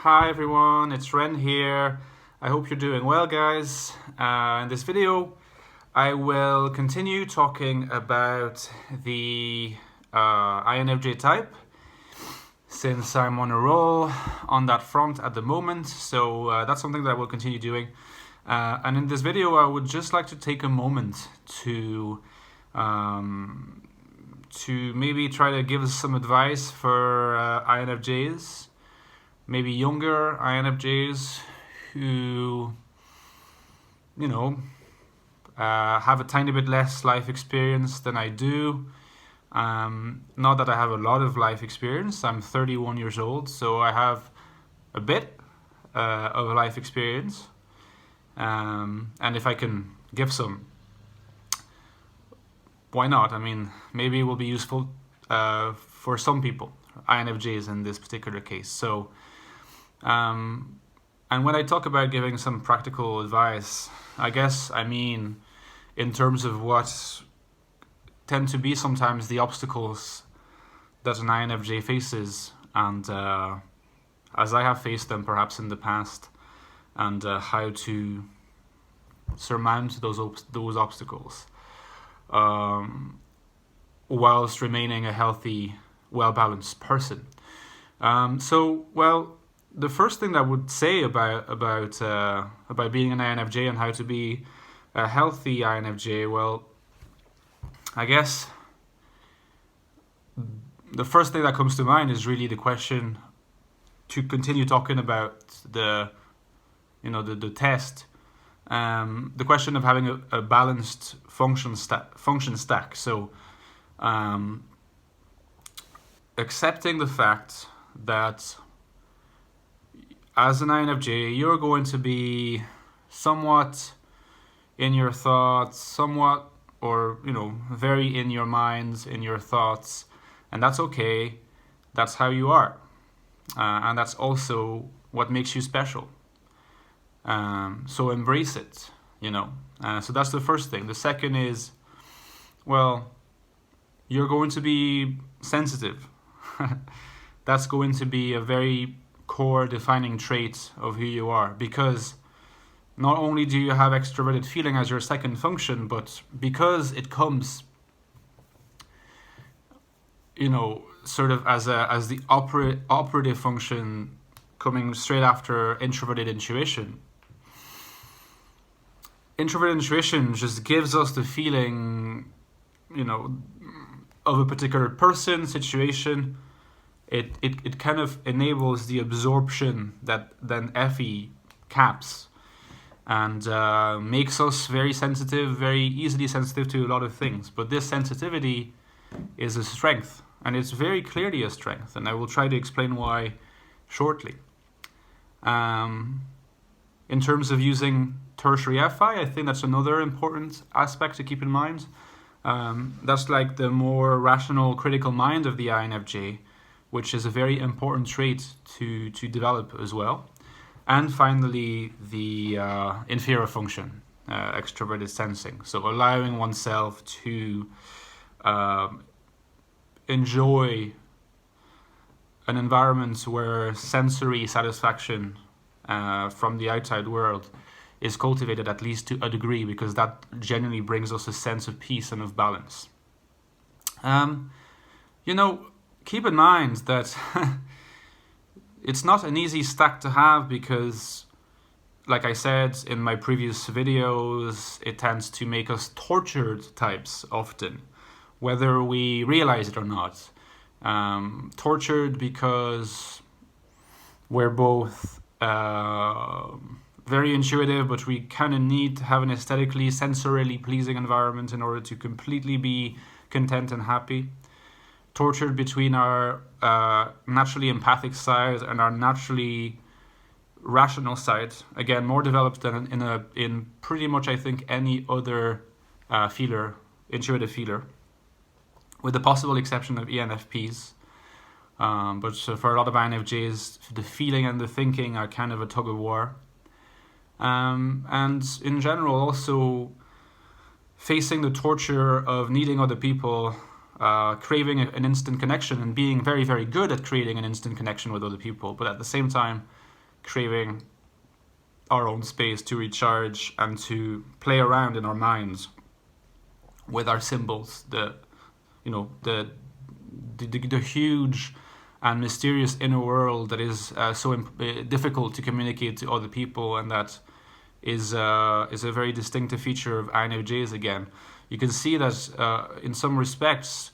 Hi everyone, it's Ren here. I hope you're doing well, guys. In this video, I will continue talking about the INFJ type, since I'm on a roll on that front at the moment. So that's something that I will continue doing. And in this video, I would just like to take a moment to maybe try to give some advice for INFJs, maybe younger INFJs who, have a tiny bit less life experience than I do. Not that I have a lot of life experience. I'm 31 years old, so I have a bit of life experience. And if I can give some, why not? I mean, maybe it will be useful for some people, INFJs in this particular case. So, and when I talk about giving some practical advice, I guess I mean in terms of what tend to be sometimes the obstacles that an INFJ faces, and as I have faced them perhaps in the past, and how to surmount those obstacles whilst remaining a healthy, well-balanced person. The first thing that I would say about being an INFJ and how to be a healthy INFJ, well, I guess the first thing that comes to mind is really the question, to continue talking about the test, the question of having a balanced function stack. So accepting the fact that as an INFJ, you're going to be somewhat in your thoughts, very in your minds, in your thoughts, and that's okay. That's how you are, and that's also what makes you special. So embrace it, So that's the first thing. The second is, well, you're going to be sensitive. That's going to be a very core defining trait of who you are, because not only do you have extroverted feeling as your second function, but because it comes, sort of as the operative function coming straight after introverted intuition. Introverted intuition just gives us the feeling, of a particular person, situation. It kind of enables the absorption that then FE caps, and makes us very sensitive, very easily sensitive to a lot of things. But this sensitivity is a strength, and it's very clearly a strength, and I will try to explain why shortly. In terms of using tertiary FI, I think that's another important aspect to keep in mind. That's like the more rational, critical mind of the INFJ, which is a very important trait to develop as well. And finally, the inferior function, extroverted sensing. So allowing oneself to enjoy an environment where sensory satisfaction from the outside world is cultivated, at least to a degree, because that genuinely brings us a sense of peace and of balance. Keep in mind that it's not an easy stack to have, because, like I said in my previous videos, it tends to make us tortured types often, whether we realize it or not. Tortured because we're both very intuitive, but we kind of need to have an aesthetically, sensorially pleasing environment in order to completely be content and happy. Tortured between our naturally empathic side and our naturally rational side. Again, more developed than in pretty much, I think, any other intuitive feeler, with the possible exception of ENFPs. But for a lot of INFJs, the feeling and the thinking are kind of a tug of war. And in general, also facing the torture of needing other people, craving an instant connection and being very, very good at creating an instant connection with other people, but at the same time craving our own space to recharge and to play around in our minds with our symbols, the huge and mysterious inner world that is so difficult to communicate to other people, and that is a very distinctive feature of INFJs. Again, you can see that in some respects,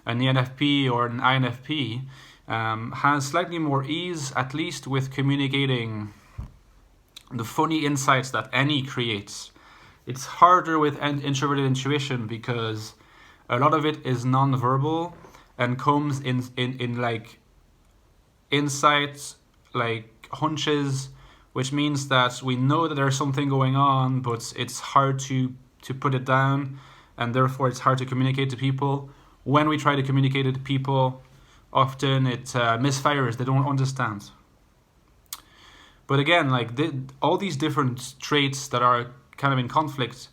an ENFP or an INFP has slightly more ease, at least with communicating the funny insights that NE creates. It's harder with introverted intuition because a lot of it is non-verbal and comes in like insights, like hunches, which means that we know that there's something going on, but it's hard to put it down, and therefore it's hard to communicate to people. When we try to communicate it to people, often it misfires, they don't understand. But again, like all these different traits that are kind of in conflict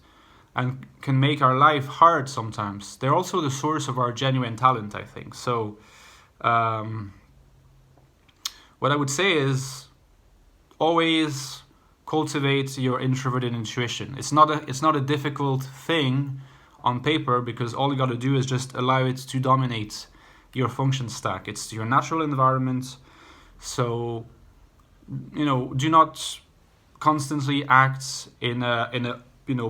and can make our life hard sometimes, they're also the source of our genuine talent, I think. So what I would say is always cultivate your introverted intuition. It's not a difficult thing on paper, because all you got to do is just allow it to dominate your function stack. It's your natural environment. So do not constantly act in a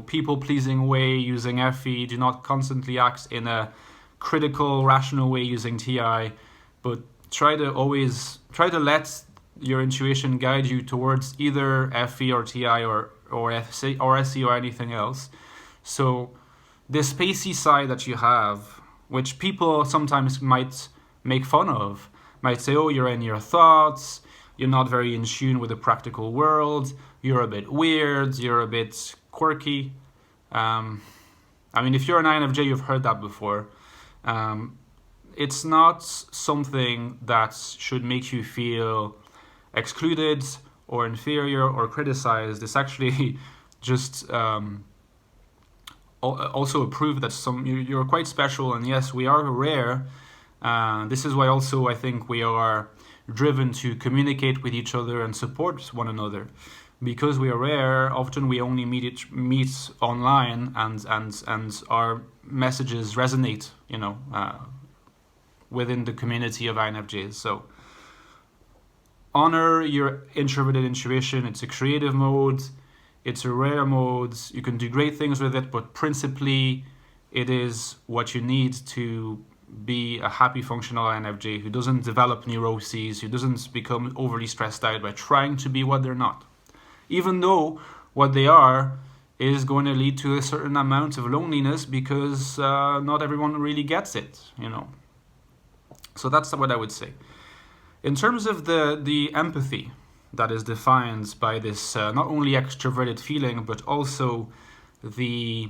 people-pleasing way using FE. Do not constantly act in a critical, rational way using TI, but try to let your intuition guide you towards either FE or TI or SE or anything else. So this spacey side that you have, which people sometimes might make fun of, might say, oh, you're in your thoughts, you're not very in tune with the practical world, you're a bit weird, you're a bit quirky. If you're an INFJ, you've heard that before. It's not something that should make you feel excluded or inferior or criticized. It's actually just also a proof that you're quite special, and yes, we are rare. This is why also I think we are driven to communicate with each other and support one another. Because we are rare, often we only meet online, and our messages resonate, within the community of INFJs. So honor your introverted intuition. It's a creative mode. It's a rare mode. You can do great things with it, but principally it is what you need to be a happy, functional INFJ who doesn't develop neuroses, who doesn't become overly stressed out by trying to be what they're not. Even though what they are is going to lead to a certain amount of loneliness, because not everyone really gets it, So that's what I would say. In terms of the empathy that is defined by this not only extroverted feeling, but also the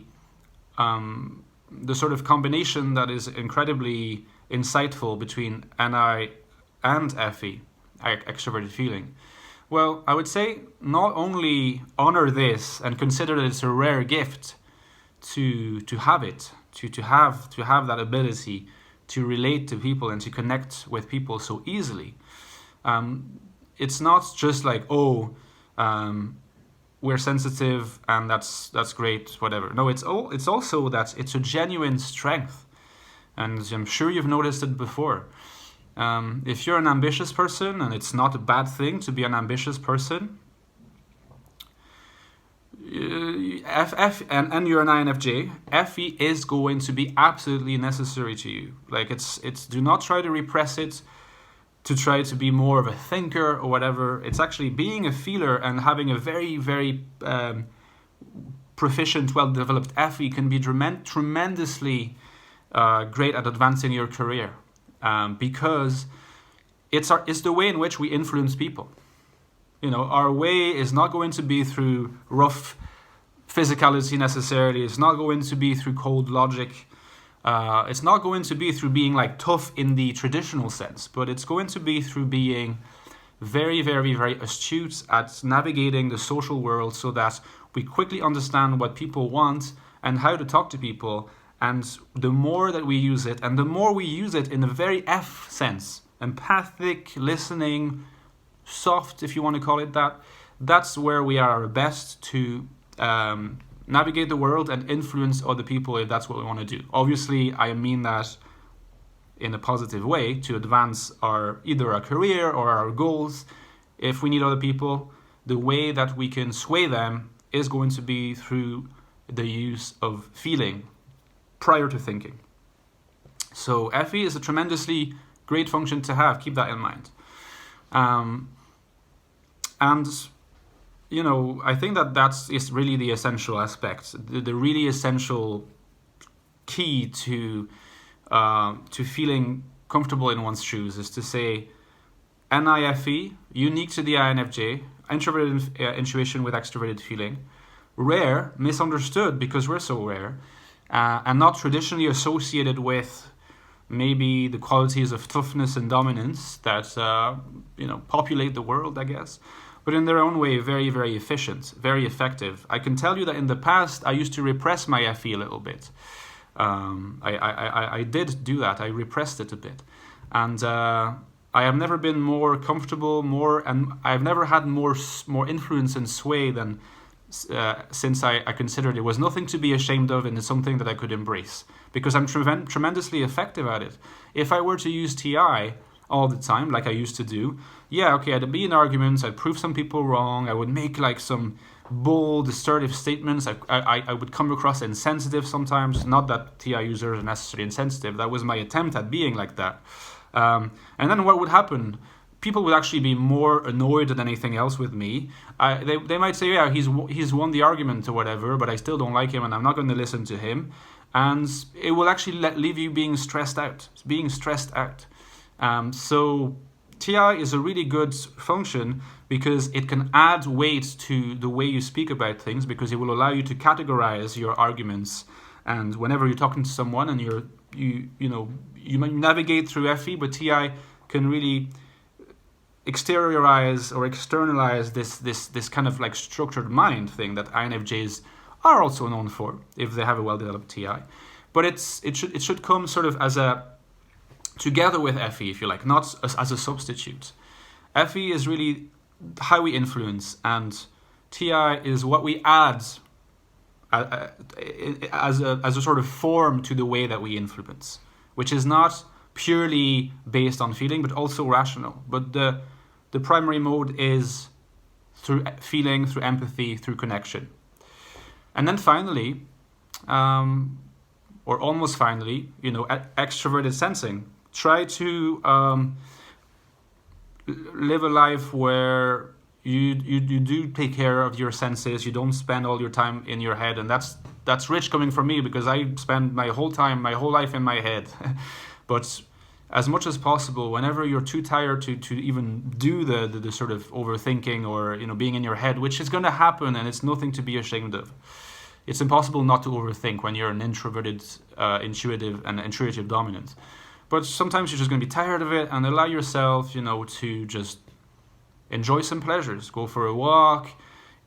sort of combination that is incredibly insightful between NI and FE, extroverted feeling. Well, I would say not only honor this and consider that it's a rare gift to have it, to have that ability to relate to people and to connect with people so easily. It's not just like, we're sensitive and that's great, whatever. No, it's also that it's a genuine strength, and I'm sure you've noticed it before. If you're an ambitious person, and it's not a bad thing to be an ambitious person, and you're an INFJ, FE is going to be absolutely necessary to you. Like it's do not try to repress it, to try to be more of a thinker or whatever. It's actually being a feeler and having a very, very proficient, well-developed FE can be tremendously great at advancing your career, because it's the way in which we influence people. Our way is not going to be through rough physicality necessarily. It's not going to be through cold logic. It's not going to be through being like tough in the traditional sense, but it's going to be through being very, very, very astute at navigating the social world, so that we quickly understand what people want and how to talk to people. And the more that we use it, and the more we use it in a very F sense, empathic, listening, soft, if you want to call it that, that's where we are our best to navigate the world and influence other people if that's what we want to do. Obviously, I mean that in a positive way to advance either our career or our goals. If we need other people, the way that we can sway them is going to be through the use of feeling prior to thinking. So FE is a tremendously great function to have. Keep that in mind. And you know, I think that is really the essential aspect, the really essential key to feeling comfortable in one's shoes is to say NIFE, unique to the INFJ, introverted intuition with extroverted feeling, rare, misunderstood because we're so rare, and not traditionally associated with maybe the qualities of toughness and dominance that populate the world, I guess, but in their own way, very, very efficient, very effective. I can tell you that in the past, I used to repress my FE a little bit. I did do that. I repressed it a bit, and I have never been more comfortable, and I've never had more influence and sway than since I considered it was nothing to be ashamed of, and it's something that I could embrace because I'm tremendously effective at it. If I were to use TI all the time, like I used to do, I'd be in arguments, I'd prove some people wrong, I would make like some bold, assertive statements, I would come across insensitive sometimes, not that TI users are necessarily insensitive, that was my attempt at being like that. And then what would happen? People would actually be more annoyed than anything else with me. They might say, yeah, he's won the argument or whatever, but I still don't like him and I'm not going to listen to him. And it will actually leave you being stressed out. So TI is a really good function because it can add weight to the way you speak about things, because it will allow you to categorize your arguments. And whenever you're talking to someone and you might navigate through FE, but TI can really exteriorize or externalize this kind of like structured mind thing that INFJs are also known for if they have a well-developed TI. But it should come sort of as together with FE, if you like, not as a substitute. FE is really how we influence, and TI is what we add as a sort of form to the way that we influence, which is not purely based on feeling, but also rational. But the primary mode is through feeling, through empathy, through connection. And then finally, or almost finally, extroverted sensing. Try to live a life where you do take care of your senses. You don't spend all your time in your head, and that's rich coming from me because I spend my whole life in my head. But as much as possible, whenever you're too tired to even do the sort of overthinking or being in your head, which is going to happen, and it's nothing to be ashamed of. It's impossible not to overthink when you're an introverted, intuitive dominant. But sometimes you're just going to be tired of it, and allow yourself, to just enjoy some pleasures. Go for a walk,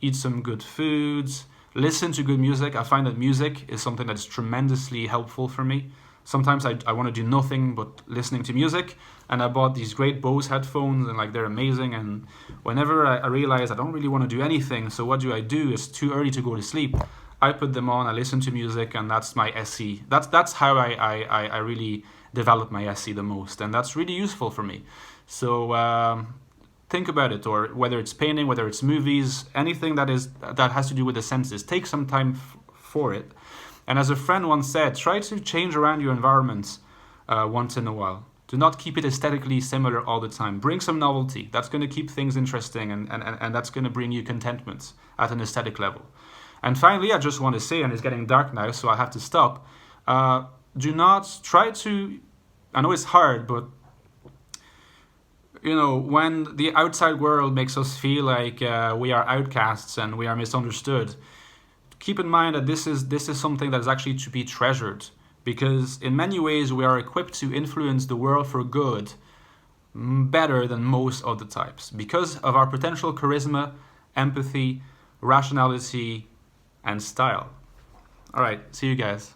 eat some good foods, listen to good music. I find that music is something that's tremendously helpful for me. Sometimes I want to do nothing but listening to music, and I bought these great Bose headphones, and they're amazing. And whenever I realize I don't really want to do anything, so what do? It's too early to go to sleep. I put them on, I listen to music, and that's my SE. That's how I really develop my SE the most, and that's really useful for me. So think about it, or whether it's painting, whether it's movies, anything that has to do with the senses, take some time for it. And as a friend once said, try to change around your environment once in a while. Do not keep it aesthetically similar all the time. Bring some novelty. That's going to keep things interesting, and that's going to bring you contentment at an aesthetic level. And finally, I just want to say, and it's getting dark now, so I have to stop. Do not try to, I know it's hard, but when the outside world makes us feel like we are outcasts and we are misunderstood, keep in mind that this is something that is actually to be treasured, because in many ways we are equipped to influence the world for good better than most other types because of our potential charisma, empathy, rationality, and style. All right, see you guys.